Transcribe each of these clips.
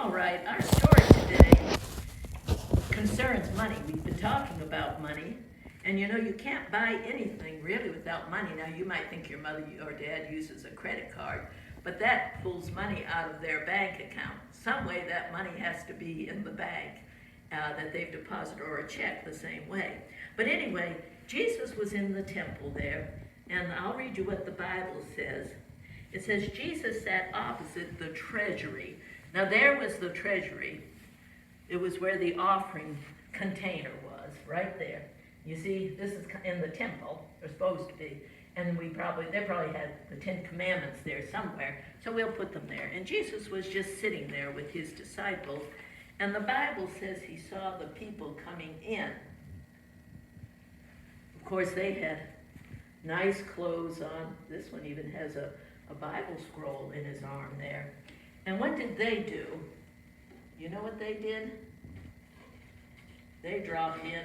All right, our story today concerns money. We've been talking about money, and you know you can't buy anything really without money. Now you might think your mother or dad uses a credit card, but that pulls money out of their bank account. Some way that money has to be in the bank that they've deposited, or a check the same way. But anyway, Jesus was in the temple there, and I'll read you what the Bible says. It says, Jesus sat opposite the treasury. Now there was the treasury. It was where the offering container was, right there. You see, this is in the temple, or supposed to be. And they probably had the 10 Commandments there somewhere, so we'll put them there. And Jesus was just sitting there with his disciples, and the Bible says he saw the people coming in. Of course, they had nice clothes on. This one even has a Bible scroll in his arm there. And what did they do? You know what they did? They dropped in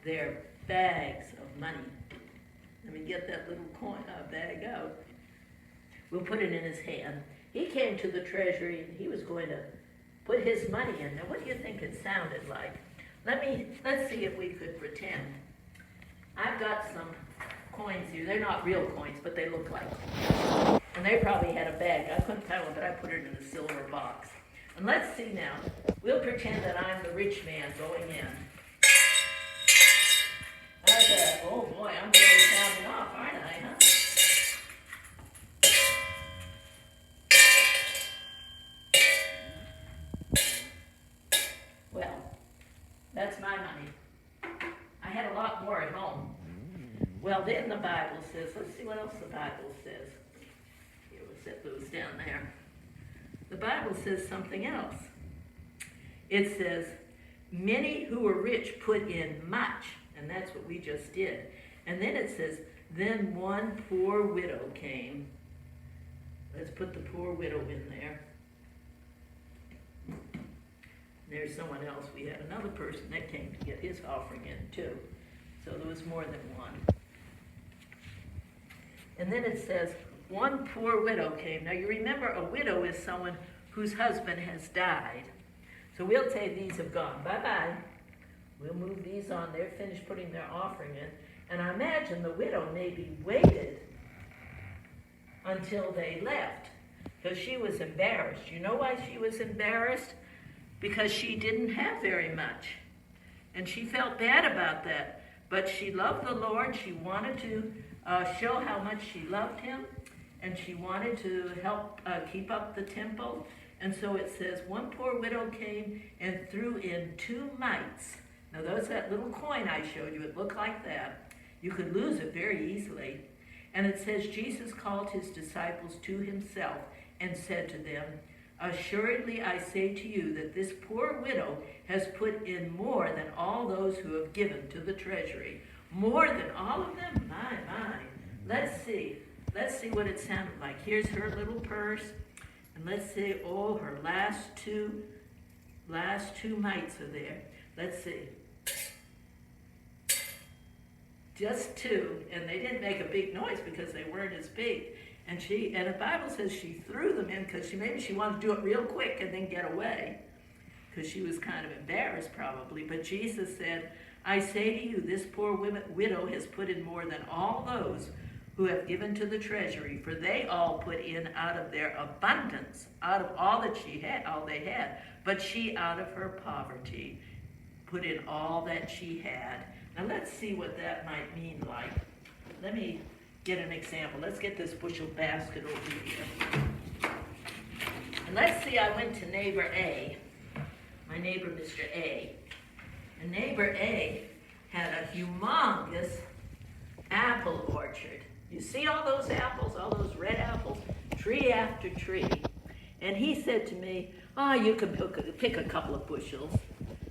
their bags of money. Let me get that little bag out. We'll put it in his hand. He came to the treasury and he was going to put his money in. Now, what do you think it sounded like? Let's see if we could pretend. I've got some coins here. They're not real coins, but they look like coins. And they probably had a bag. I couldn't tell them, but I put it in a silver box. And let's see now. We'll pretend that I'm the rich man going in. How's that? Oh boy, I'm really sounding off, aren't I, huh? Well, that's my money. I had a lot more at home. Well, then the Bible says, let's see what else the Bible says. Here, we'll set those down there. The Bible says something else. It says, many who were rich put in much, and that's what we just did. And then it says, then one poor widow came. Let's put the poor widow in there. There's someone else. We had another person that came to get his offering in too. So there was more than one. And then it says, one poor widow came. Now you remember a widow is someone whose husband has died. So we'll say these have gone. Bye-bye. We'll move these on. They're finished putting their offering in. And I imagine the widow maybe waited until they left because she was embarrassed. You know why she was embarrassed? Because she didn't have very much. And she felt bad about that. But she loved the Lord. She wanted to show how much she loved him. And she wanted to help keep up the temple. And so it says, one poor widow came and threw in 2 mites. Now there's that little coin I showed you. It looked like that. You could lose it very easily. And it says, Jesus called his disciples to himself and said to them, assuredly I say to you that this poor widow has put in more than all those who have given to the treasury. More than all of them? My. Let's see what it sounded like. Here's her little purse. And let's see, her last two mites are there. Let's see. Just 2, and they didn't make a big noise because they weren't as big. And the Bible says she threw them in because maybe she wanted to do it real quick and then get away, because she was kind of embarrassed probably. But Jesus said, I say to you, this poor widow has put in more than all those who have given to the treasury, for they all put in out of their abundance, out of all that she had, all they had. But she, out of her poverty, put in all that she had. Now let's see what that might mean like. Let me get an example. Let's get this bushel basket over here. And let's see, I went to neighbor A, my neighbor Mr. A. And neighbor A had a humongous apple orchard. You see all those apples, all those red apples, tree after tree. And he said to me, you can pick a couple of bushels.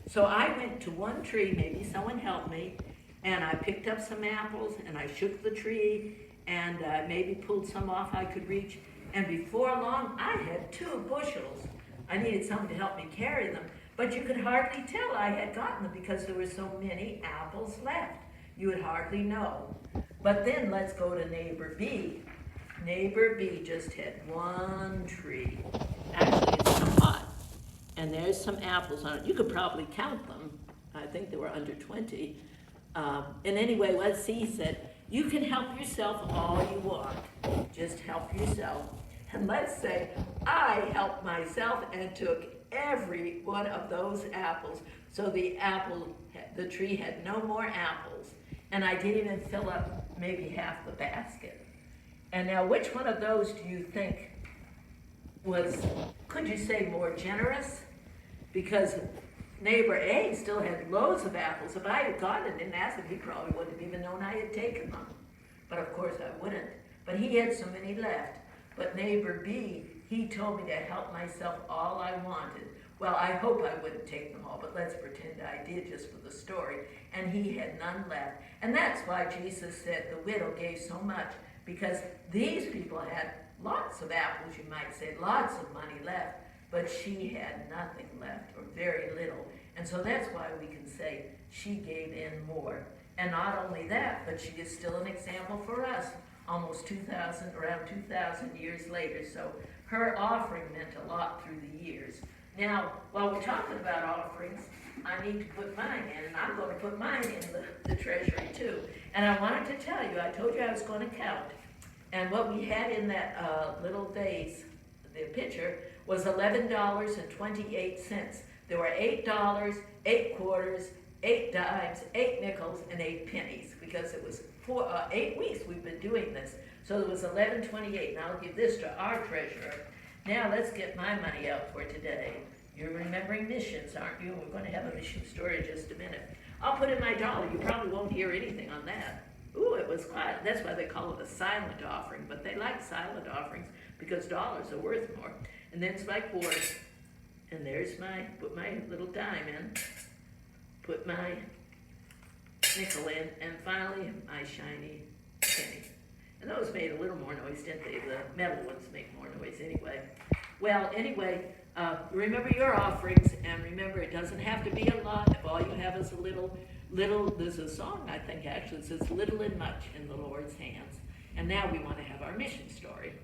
So I went to one tree, maybe someone helped me, and I picked up some apples, and I shook the tree, and maybe pulled some off I could reach. And before long, I had 2 bushels. I needed someone to help me carry them. But you could hardly tell I had gotten them because there were so many apples left. You would hardly know. But then let's go to neighbor B. Neighbor B just had 1 tree. Actually, it's somewhat. and there's some apples on it. You could probably count them. I think they were under 20. And anyway, let's see, he said, you can help yourself all you want. Just help yourself. And let's say I helped myself and took every one of those apples. So the tree had no more apples. And I didn't even fill up maybe half the basket. And now which one of those do you think was, could you say, more generous? Because neighbor A still had loads of apples. If I had gone and didn't ask him, he probably wouldn't have even known I had taken them. But of course I wouldn't. But he had so many left. But neighbor B, he told me to help myself all I wanted. Well, I hope I wouldn't take them all, but let's pretend I did just for the story. And he had none left. And that's why Jesus said the widow gave so much, because these people had lots of apples, you might say, lots of money left, but she had nothing left, or very little. And so that's why we can say she gave in more. And not only that, but she is still an example for us, almost around 2,000 years later. So her offering meant a lot through the years. Now, while we're talking about offerings, I need to put mine in, and I'm going to put mine in the treasury too. And I wanted to tell you, I told you I was going to count. And what we had in that little vase, the pitcher, was $11.28. There were $8, 8 quarters, 8 dimes, 8 nickels, and 8 pennies, because it was 8 weeks we've been doing this. So it was $11.28, and I'll give this to our treasurer. Now let's get my money out for today. You're remembering missions, aren't you? We're going to have a mission story in just a minute. I'll put in my dollar. You probably won't hear anything on that. Ooh, it was quiet. That's why they call it a silent offering, but they like silent offerings because dollars are worth more. And then it's my quarter, and there's put my little dime in, put my nickel in, and finally my shiny penny. And those made a little more noise, didn't they? The metal ones make more noise anyway. Well, anyway, remember your offerings, and remember it doesn't have to be a lot. If all you have is a little, there's a song, I think, actually, that says little and much in the Lord's hands. And now we want to have our mission story.